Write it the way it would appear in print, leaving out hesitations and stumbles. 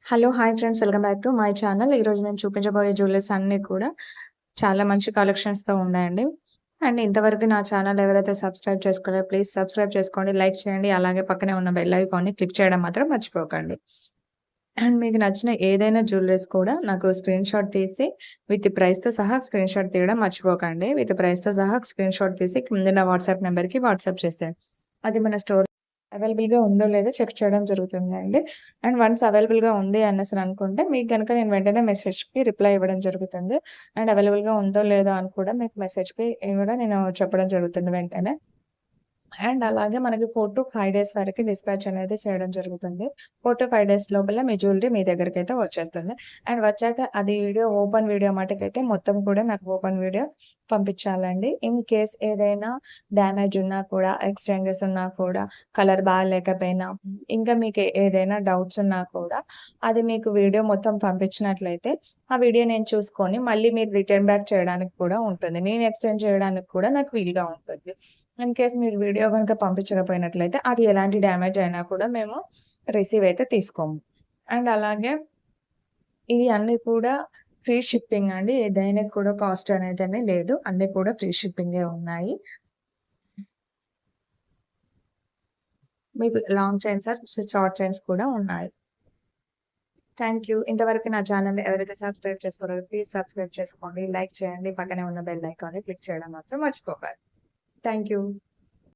Hello! Hi friends. Welcome back to my channel. ఈరోజు నేను చూపించబోయే జ్యువెల్లరీస్ అన్నీ కూడా చాలా మంచి కలెక్షన్స్‌తో ఉన్నాయండి. అండ్ ఇంతవరకు నా ఛానల్ ఎవరైతే సబ్స్క్రైబ్ చేసుకోలేదో ప్లీజ్ సబ్స్క్రైబ్ చేసుకోండి, లైక్ చేయండి. అలాగే పక్కనే ఉన్న బెల్ ఐకాన్‌ని క్లిక్ చేయడం మాత్రం మర్చిపోకండి. అండ్ మీకు నచ్చిన ఏదైనా జ్యువెల్లరీస్ కూడా నాకు స్క్రీన్‌షాట్ తీసి విత్ ప్రైస్‌తో సహా స్క్రీన్‌షాట్ తీయడం మర్చిపోకండి. విత్ ప్రైస్‌తో సహా స్క్రీన్‌షాట్ తీసి కిందున్న వాట్సాప్ నంబర్‌కి వాట్సాప్ చేసేయండి. అది మన స్టోర్ అవైలబుల్‌గా ఉందో లేదో చెక్ చేయడం జరుగుతుందండి. అండ్ వన్స్ అవైలబుల్‌గా ఉంది అనేసని అనుకుంటే మీకు గనుక నేను వెంటనే మెసేజ్‌కి రిప్లై ఇవ్వడం జరుగుతుంది. అండ్ అవైలబుల్‌గా ఉందో లేదో అని కూడా మీకు మెసేజ్‌కి కూడా నేను చెప్పడం జరుగుతుంది వెంటనే. అండ్ అలాగే మనకి 4-5 డేస్ వరకి డిస్పాచ్ అనేది చేయడం జరుగుతుంది. 4-5 డేస్ లోపల మీ జ్యువెల్లరీ మీ దగ్గరికైతే వచ్చేస్తుంది. అండ్ వచ్చాక అది ఓపెన్ వీడియో మటుకైతే మొత్తం కూడా నాకు ఓపెన్ వీడియో పంపించాలండి. ఇన్ కేస్ ఏదైనా డ్యామేజ్ ఉన్నా కూడా, ఎక్స్‌చేంజెస్ ఉన్నా కూడా, కలర్ బాలేకపోయినా, ఇంకా మీకు ఏదైనా డౌట్స్ ఉన్నా కూడా, అది మీకు వీడియో మొత్తం పంపించినట్లయితే, ఆ వీడియో నేను చూసుకొని మళ్ళీ మీరు రిటర్న్ బ్యాక్ చేయడానికి కూడా ఉంటుంది. నేను ఎక్స్‌చేంజ్ చేయడానికి కూడా నాకు వీలుగా ఉంటుంది. ఇన్ కేస్ మీరు వీడియో గనుక పంపించకపోయినట్లయితే, అది ఎలాంటి డ్యామేజ్ అయినా కూడా మేము రిసీవ్ అయితే తీసుకోము. అండ్ అలాగే ఇవి అన్నీ కూడా ఫ్రీ షిప్పింగ్ అండి. దేనికి కూడా కాస్ట్ అనేదని లేదు. అన్నీ కూడా ఫ్రీ షిప్పింగే ఉన్నాయి. మీకు long chains or short chains కూడా ఉన్నాయి. Thank you. ఇంతవరకు నా ఛానెల్‌ని ఎవరైతే సబ్స్క్రైబ్ చేసుకోలేదో ప్లీజ్ సబ్స్క్రైబ్ చేసుకోండి, లైక్ చేయండి. పక్కనే ఉన్న బెల్ ఐకాన్‌ని క్లిక్ చేయడం మాత్రం మర్చిపోకండి. Thank you.